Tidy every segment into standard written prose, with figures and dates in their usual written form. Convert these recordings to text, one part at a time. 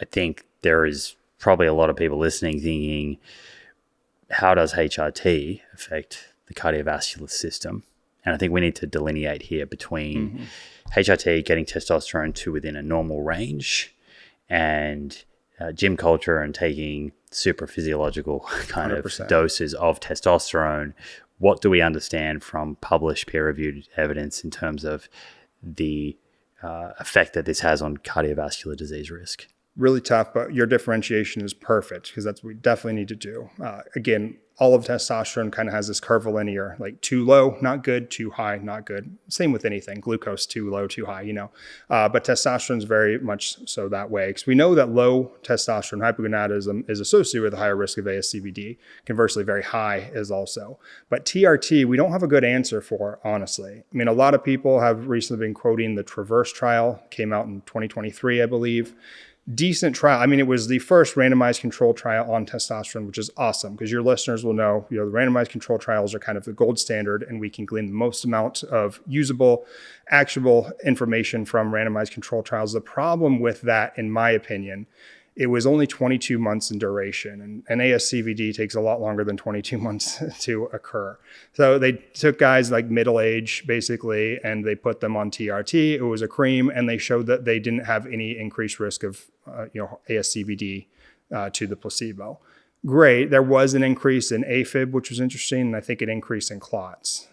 I think there is probably a lot of people listening thinking, how does HRT affect the cardiovascular system? And I think we need to delineate here between HRT, getting testosterone to within a normal range, and gym culture and taking super physiological kind 100%. of doses of testosterone. What do we understand from published peer-reviewed evidence in terms of the effect that this has on cardiovascular disease risk? Really tough, but your differentiation is perfect because that's what we definitely need to do. Again, all of testosterone kind of has this curvilinear, like too low, not good, too high, not good. Same with anything, glucose, too low, too high, But testosterone is very much so that way because we know that low testosterone hypogonadism is associated with a higher risk of ASCVD. Conversely, very high is also. But TRT, we don't have a good answer for, honestly. I mean, a lot of people have recently been quoting the Traverse trial, came out in 2023, I believe. Decent trial. I mean, it was the first randomized controlled trial on testosterone, which is awesome because your listeners will know, the randomized controlled trials are kind of the gold standard, and we can glean the most amount of usable, actionable information from randomized controlled trials. The problem with that, in my opinion, it was only 22 months in duration, and ASCVD takes a lot longer than 22 months to occur. So they took guys like middle age, basically, and they put them on TRT. It was a cream, and they showed that they didn't have any increased risk of ASCVD to the placebo. Great. There was an increase in AFib, which was interesting, and I think an increase in clots.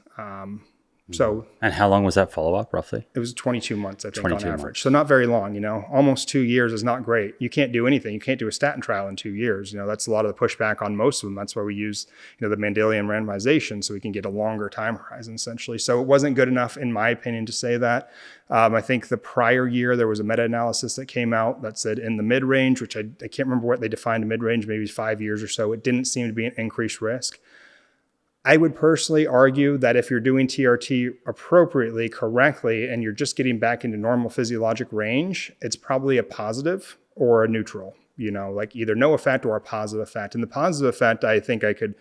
And how long was that follow-up, roughly? It was 22 months, I think, 22 on average. months. So not very long, Almost 2 years is not great. You can't do anything. You can't do a statin trial in 2 years. That's a lot of the pushback on most of them. That's why we use, the Mendelian randomization so we can get a longer time horizon, essentially. So it wasn't good enough, in my opinion, to say that. I think the prior year, there was a meta-analysis that came out that said in the mid-range, which I can't remember what they defined mid-range, maybe 5 years or so, it didn't seem to be an increased risk. I would personally argue that if you're doing TRT appropriately, correctly, and you're just getting back into normal physiologic range, it's probably a positive or a neutral, like either no effect or a positive effect. And the positive effect, I think I could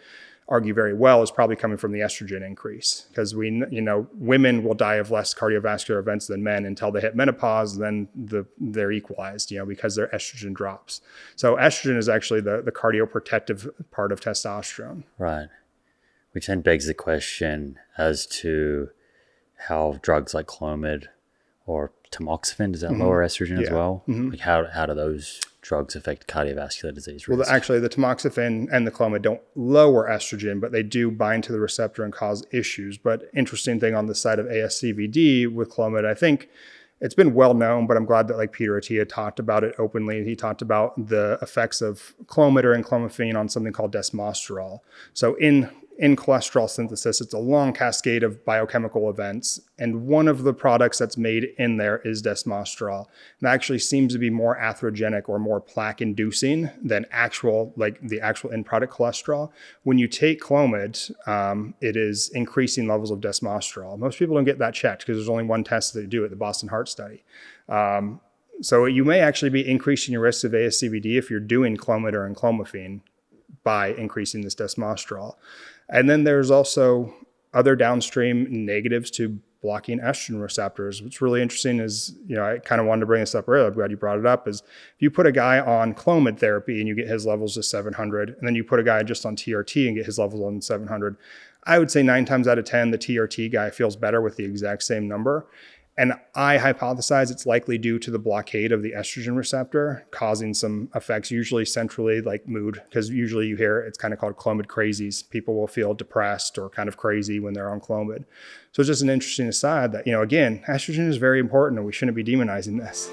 argue very well, is probably coming from the estrogen increase because women will die of less cardiovascular events than men until they hit menopause. Then they're equalized, because their estrogen drops. So estrogen is actually the cardioprotective part of testosterone. Right. Which then begs the question as to how drugs like Clomid or tamoxifen, does that lower estrogen as well? Like how do those drugs affect cardiovascular disease risk? Well, actually, the tamoxifen and the Clomid don't lower estrogen, but they do bind to the receptor and cause issues. But interesting thing on the side of ASCVD with Clomid, I think it's been well known, but I'm glad that like Peter Attia talked about it openly. He talked about the effects of Clomid or enclomiphene on something called desmosterol. So in cholesterol synthesis, it's a long cascade of biochemical events. And one of the products that's made in there is desmosterol. And that actually seems to be more atherogenic or more plaque inducing than the actual end product cholesterol. When you take Clomid, it is increasing levels of desmosterol. Most people don't get that checked because there's only one test that they do at the Boston Heart Study. So you may actually be increasing your risk of ASCVD if you're doing Clomid or enclomiphene by increasing this desmosterol. And then there's also other downstream negatives to blocking estrogen receptors. What's really interesting is, I kind of wanted to bring this up earlier, I'm glad you brought it up, is if you put a guy on Clomid therapy and you get his levels to 700, and then you put a guy just on TRT and get his levels on 700, I would say 9 times out of 10, the TRT guy feels better with the exact same number. And I hypothesize it's likely due to the blockade of the estrogen receptor, causing some effects, usually centrally, like mood, because usually you hear it's kind of called Clomid crazies. People will feel depressed or kind of crazy when they're on Clomid. So it's just an interesting aside that, again, estrogen is very important and we shouldn't be demonizing this.